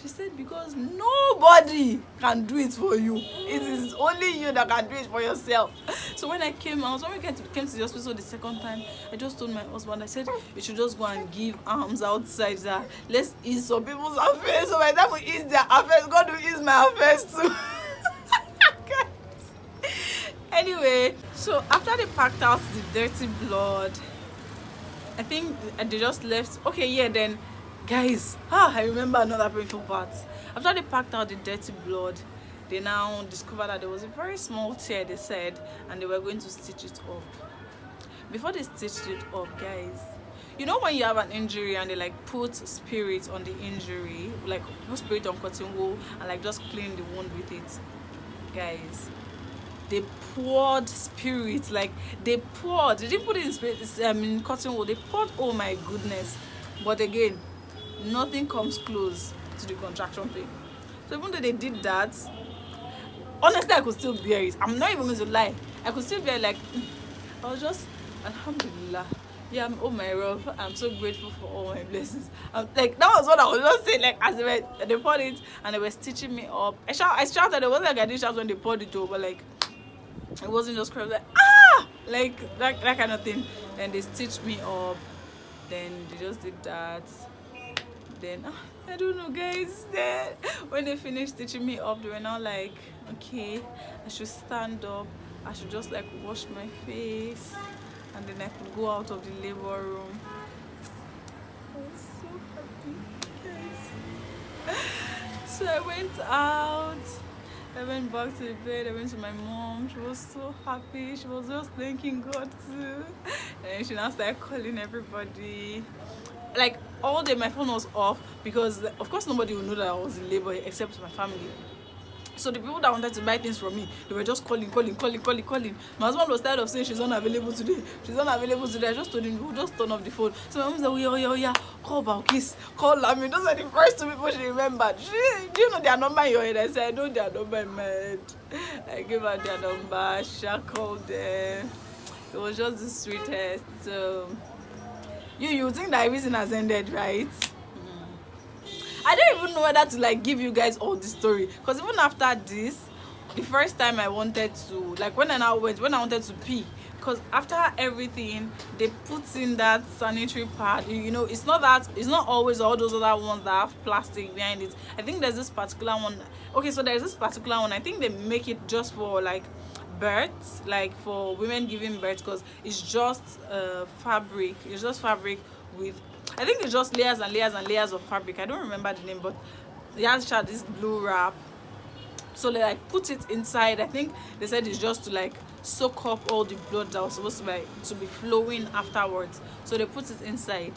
She said, because nobody can do it for you. It is only you that can do it for yourself. So when I came out, when we came to the hospital the second time, I just told my husband, I said, you should just go and give arms outside that. Let's ease some people's affairs. So by the time we ease their affairs, God will ease my affairs too. Anyway, so after they packed out the dirty blood, I think they just left. Then guys, I remember another painful part. After they packed out the dirty blood, they now discovered that there was a very small tear, they said, and they were going to stitch it up. Before they stitched it up, guys, you know when you have an injury and they like put spirit on the injury, like put spirit on cotton wool and like just clean the wound with it, guys, they poured spirit, like they didn't put it in spirit, in cotton wool, they poured, oh my goodness. But again, nothing comes close to the contraction pain. So even though they did that, honestly I could still bear it. I'm not even going to lie, I could still bear it. Like I was just, Alhamdulillah, yeah, oh my Rob, I'm so grateful for all my blessings. Like that was what I was just saying. Like as they poured it and they were stitching me up, I shouted. It wasn't like I didn't shout when they poured it over, like it wasn't just crying, like that kind of thing. Then they stitched me up, then they just did that. Then I don't know, guys, then when they finished stitching me up, they were now like, okay, I should stand up, I should just like wash my face, and then I could go out of the labor room. I was so happy, guys. So I went out. I went back to the bed. I went to my mom. She was so happy. She was just thanking God too. And she now started calling everybody. Like all day, my phone was off because, of course, nobody would know that I was in labor except my family. So the people that wanted to buy things from me, they were just calling. My husband was tired of saying she's unavailable today. She's unavailable today. I just told him, we'll just turn off the phone. So my mom said, oh yeah, call Balkis, call Lami. Those are the first two people she remembered. Do you know their number in your head? I said, I know their number in my head. I gave her their number. She called them. It was just the sweetest. So you think that everything has ended, right? I don't even know whether to like give you guys all the story, because even after this, the first time I wanted to, like when I wanted to pee, because after everything they put in that sanitary pad, you know, it's not always all those other ones that have plastic behind it. I think there's this particular one. Okay, so there's this particular one, I think they make it just for like birth, like for women giving birth, because it's just fabric. It's just fabric with, I think it's just layers and layers and layers of fabric. I don't remember the name, but it has this blue wrap. So they like put it inside. I think they said it's just to like soak up all the blood that was supposed to be flowing afterwards. So they put it inside.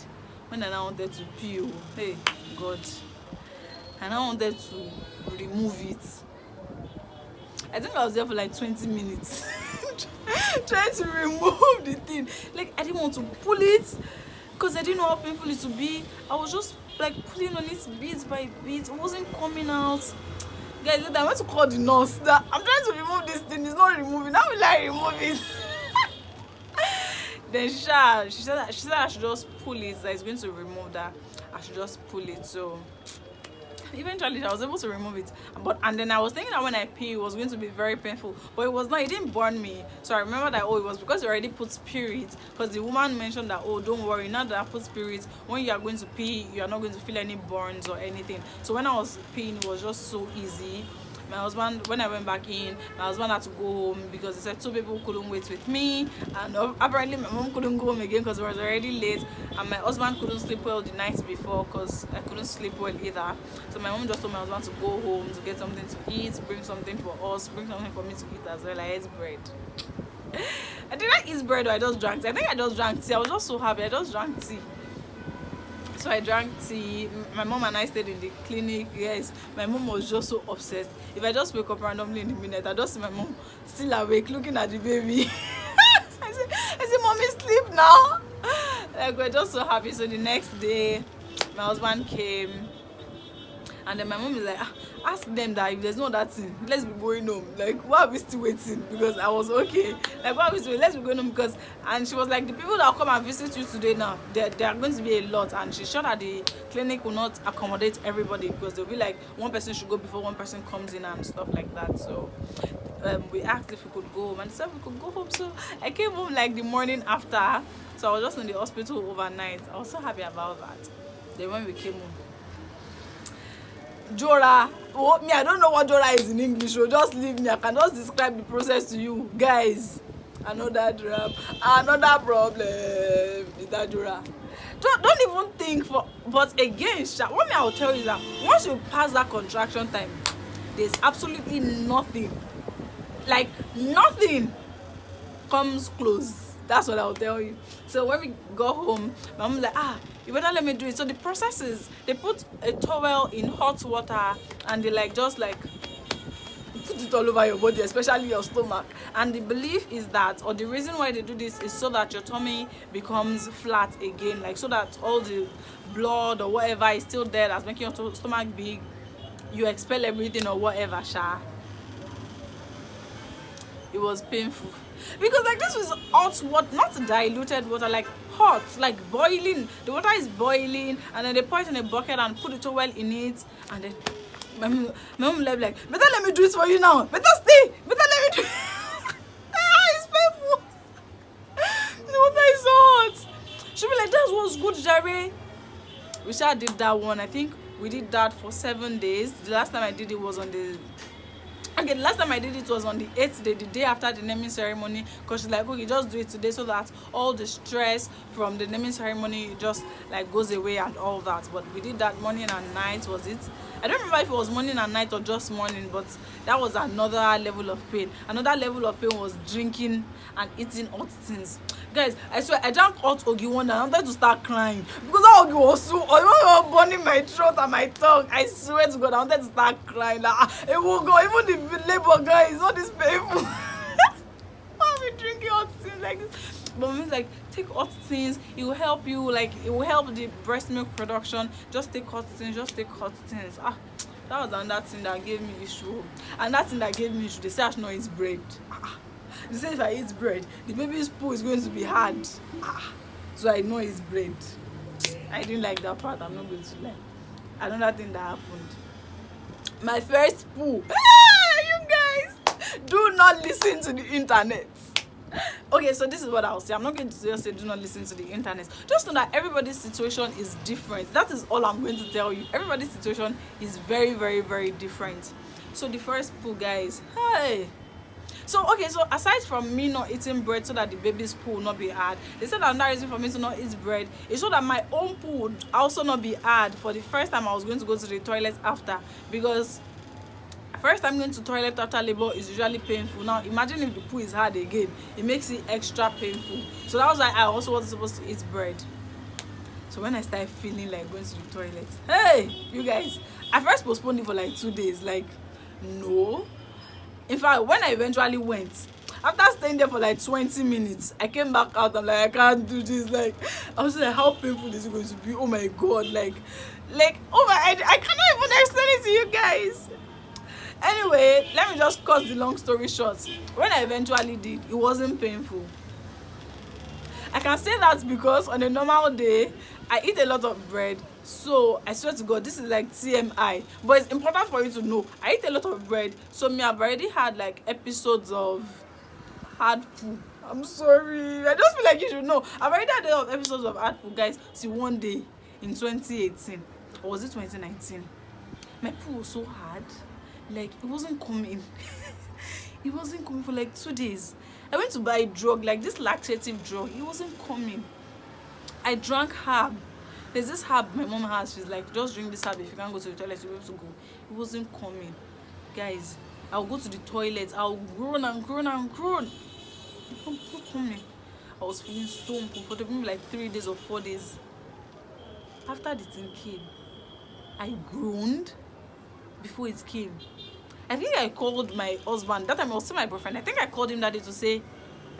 When I now wanted to pee, hey God, and I wanted to remove it. I think I was there for like 20 minutes trying to remove the thing. Like I didn't want to pull it, because I didn't know how painful it would be. I was just like pulling on it bit by bit. It wasn't coming out. Guys, I went to call the nurse that I'm trying to remove this thing. It's not removing. How will I remove it? Then she said I should just pull it. That it's going to remove that. I should just pull it. So eventually I was able to remove it, and then I was thinking that when I pee it was going to be very painful, but it was not. It didn't burn me. So I remember that, oh, it was because you already put spirit, because the woman mentioned that, oh, don't worry, now that I put spirit, when you are going to pee you are not going to feel any burns or anything. So when I was peeing, it was just so easy. My husband, when I went back in, my husband had to go home because he said 2 people couldn't wait with me, and apparently my mom couldn't go home again because it was already late, and my husband couldn't sleep well the night before because I couldn't sleep well either. So my mom just told my husband to go home to get something to eat, bring something for us, bring something for me to eat as well. I ate bread. I didn't eat bread, or I just drank tea. I think I just drank tea. I was just so happy. I just drank tea. So I drank tea. My mom and I stayed in the clinic. Yes, my mom was just so obsessed. If I just wake up randomly in the minute, I just see my mom still awake looking at the baby. I said, Mommy, sleep now. Like, we're just so happy. So the next day, my husband came, and then my mom is like, ask them that if there's no other thing, let's be going home. Like, why are we still waiting? Because I was okay. Like, why are we still waiting? Let's be going home. Because, and she was like, the people that will come and visit you today now, there are going to be a lot, and she's sure that the clinic will not accommodate everybody, because they'll be like, one person should go before one person comes in and stuff like that. So we asked if we could go home, and they said we could go home. So I came home like the morning after. So I was just in the hospital overnight. I was so happy about that. Then when we came home, Jora, me, I don't know what Jora is in English, so just leave me. I can just describe the process to you guys. Another drop, another problem. Is that Jora? Don't even think for. But again, what me I will tell you is that once you pass that contraction time, there's absolutely nothing, like nothing comes close. That's what I'll tell you. So when we got home, my mom was like, you better let me do it. So the process is, they put a towel in hot water, and they like just like put it all over your body, especially your stomach. And the belief is that, or the reason why they do this is so that your tummy becomes flat again, like so that all the blood or whatever is still there that's making your stomach big, you expel everything or whatever. It was painful, because like this was hot water, not diluted water, like hot, like boiling. The water is boiling, and then they pour it in a bucket and put the towel in it, and then my mom like, better let me do it for you now, better stay, better let me do it. It's painful. The water is so hot. She'll be like, that was good, Jare. We did that one. I think we did that for 7 days. The last time I did it was on the Okay, the last time I did it was on the 8th day, the day after the naming ceremony, because she's like, okay, just do it today so that all the stress from the naming ceremony just like goes away and all that. But we did that morning and night, was it? I don't remember if it was morning and night or just morning, but that was another level of pain. Another level of pain was drinking and eating hot things. Guys, I swear, I drank hot ogi one day. I wanted to start crying because that ogi was so hot. It was burning my throat and my tongue. I swear to God, I wanted to start crying. Like, it will go. Even the labor, guys, all this painful. I've been drinking hot things like this. But means like, take hot things. It will help you. Like, it will help the breast milk production. Just take hot things. Just take hot things. That was another thing that gave me issue. And that thing that gave me issue, they say I should not eat bread. They say if I eat bread, the baby's poo is going to be hard. So I know it's bread. I didn't like that part. I'm not going to lie. Another thing that happened. My first poo. You guys, do not listen to the internet. Okay, so this is what I'll say. I'm not going to just say do not listen to the internet. Just know that everybody's situation is different. That is all I'm going to tell you. Everybody's situation is very, very, very different. So the first poo, guys. Hey. So okay, so aside from me not eating bread so that the baby's poo will not be hard, they said another reason for me to not eat bread is so that my own poo would also not be hard for the first time I was going to go to the toilet after, because first time going to toilet after labor is usually painful. Now imagine if the poo is hard again, it makes it extra painful. So that was why I also wasn't supposed to eat bread. So when I started feeling like going to the toilet, hey you guys, I first postponed it for like 2 days. Like, no. In fact, when I eventually went, after staying there for like 20 minutes, I came back out. I'm like, I can't do this. Like, I was like, how painful is it going to be? Oh my God. Like, oh my, I cannot even explain it to you guys. Anyway, let me just cut the long story short. When I eventually did, it wasn't painful. I can say that because on a normal day, I eat a lot of bread. So I swear to God, this is like TMI, but it's important for you to know I eat a lot of bread. So me, I've already had like episodes of hard poo. I'm sorry, I just feel like you should know. I've already had a lot of episodes of hard poo, guys. See, one day in 2018, or was it 2019, my poo was so hard, like it wasn't coming. It wasn't coming for like 2 days. I went to buy a drug, like this laxative drug. It wasn't coming. I drank herb. There's this herb my mom has. She's like, just drink this herb. If you can't go to the toilet, you'll be able to go. It wasn't coming. Guys, I'll go to the toilet. I'll groan and groan and groan. It wasn't coming. I was feeling so uncomfortable, maybe like 3 days or 4 days. After the thing came, I groaned before it came. I think I called my husband. That time I was still my boyfriend. I think I called him that day to say,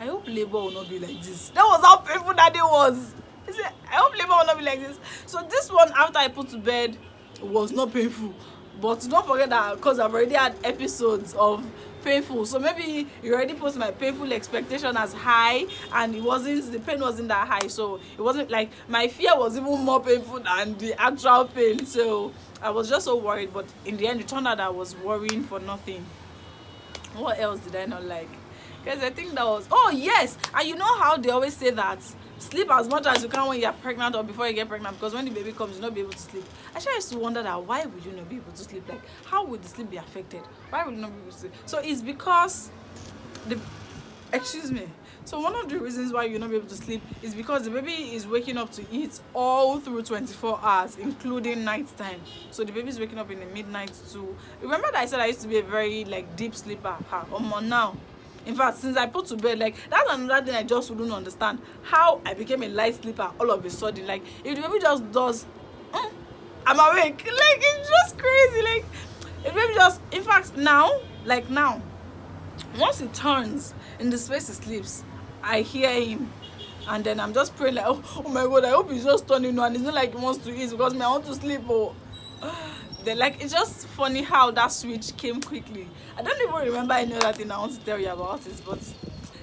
I hope labor will not be like this. That was how painful that day was. He said, I hope labor will not be like this. So this one, after I put to bed, was not painful. But don't forget that because I've already had episodes of painful. So maybe you already put my painful expectation as high, and the pain wasn't that high. So it wasn't like, my fear was even more painful than the actual pain. So I was just so worried. But in the end, it turned out I was worrying for nothing. What else did I not like? Because I think that was, oh yes, and you know how they always say that sleep as much as you can when you're pregnant or before you get pregnant, because when the baby comes, you'll not be able to sleep. Actually, I used to wonder that why would you not be able to sleep? Like, how would the sleep be affected? Why would you not be able to sleep? So it's because so one of the reasons why you're not be able to sleep is because the baby is waking up to eat all through 24 hours, including night time. So the baby is waking up in the midnight too. Remember that I said I used to be a very like deep sleeper? Now, in fact, since I put to bed, like that's another thing I just wouldn't understand, how I became a light sleeper all of a sudden. Like if the baby just does I'm awake. Like it's just crazy. Like if the baby just, in fact now, once it turns in the space he sleeps, I hear him, and then I'm just praying like, oh my God, I hope he's just turning on. It's not like he wants to eat because I want to sleep. Or then like it's just funny how that switch came quickly. I don't even remember any other thing I want to tell you about it, but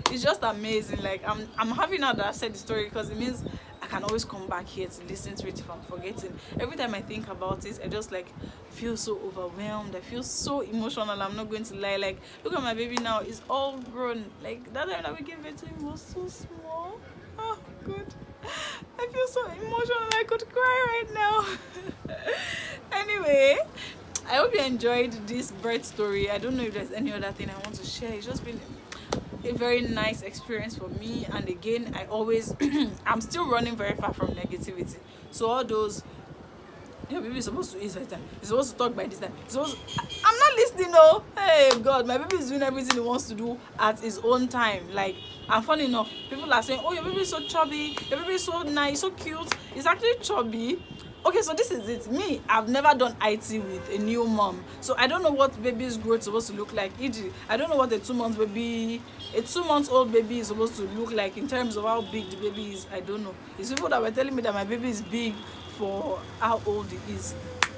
it's just amazing. Like I'm happy now that I said the story, because it means I can always come back here to listen to it if I'm forgetting. Every time I think about it, I just like feel so overwhelmed. I feel so emotional. I'm not going to lie. Like look at my baby now, it's all grown. Like that time that we gave birth to him was so small. Oh God, I feel so emotional. I could cry right now. Anyway, I hope you enjoyed this birth story. I don't know if there's any other thing I want to share. It's just been a very nice experience for me, and again, I always I'm still running very far from negativity. So all those, your baby is supposed to eat by time, he's supposed to talk by this time, I'm not listening. Oh, hey God, my baby is doing everything he wants to do at his own time. Like, and funny enough, people are saying, oh, your baby is so chubby, your baby is so nice, so cute. It's actually chubby. Okay, so this is it. Me, I've never done IT with a new mom, so I don't know what baby's growth is supposed to look like. E.g., I don't know what a 2-month baby, a 2-month-old baby is supposed to look like in terms of how big the baby is. I don't know. It's people that were telling me that my baby is big for how old he is.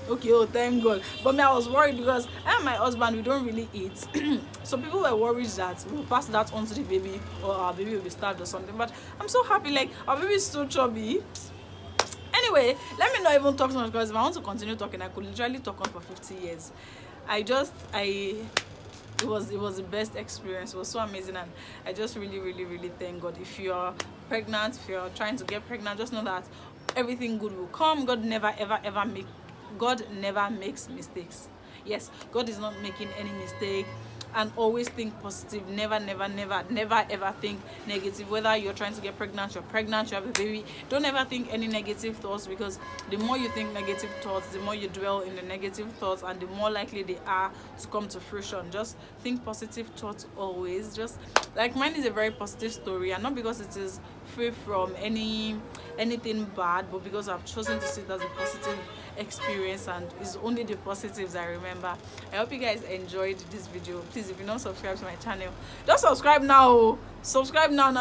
Okay, oh, thank God. But me, I was worried because I and my husband, we don't really eat. So people were worried that we'll pass that on to the baby, or our baby will be starved or something. But I'm so happy. Like, our baby is so chubby. Anyway, let me not even talk so much, because if I want to continue talking, I could literally talk on for 50 years. It was the best experience. It was so amazing, and I just really, really, really thank God. If you're pregnant, if you're trying to get pregnant, just know that everything good will come. God never makes mistakes. Yes, God is not making any mistake. And always think positive. Never ever think negative. Whether you're trying to get pregnant, you're pregnant, you have a baby, don't ever think any negative thoughts, because the more you think negative thoughts, the more you dwell in the negative thoughts, and the more likely they are to come to fruition. Just think positive thoughts always. Just like mine is a very positive story, and not because it is free from anything bad, but because I've chosen to see it as a positive experience, and it's only the positives I remember. I hope you guys enjoyed this video. Please, if you're not subscribed to my channel, just subscribe now. Subscribe now,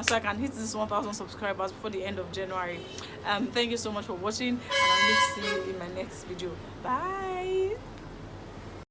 so I can hit this 1,000 subscribers before the end of January. Thank you so much for watching, and I'll see you in my next video. Bye.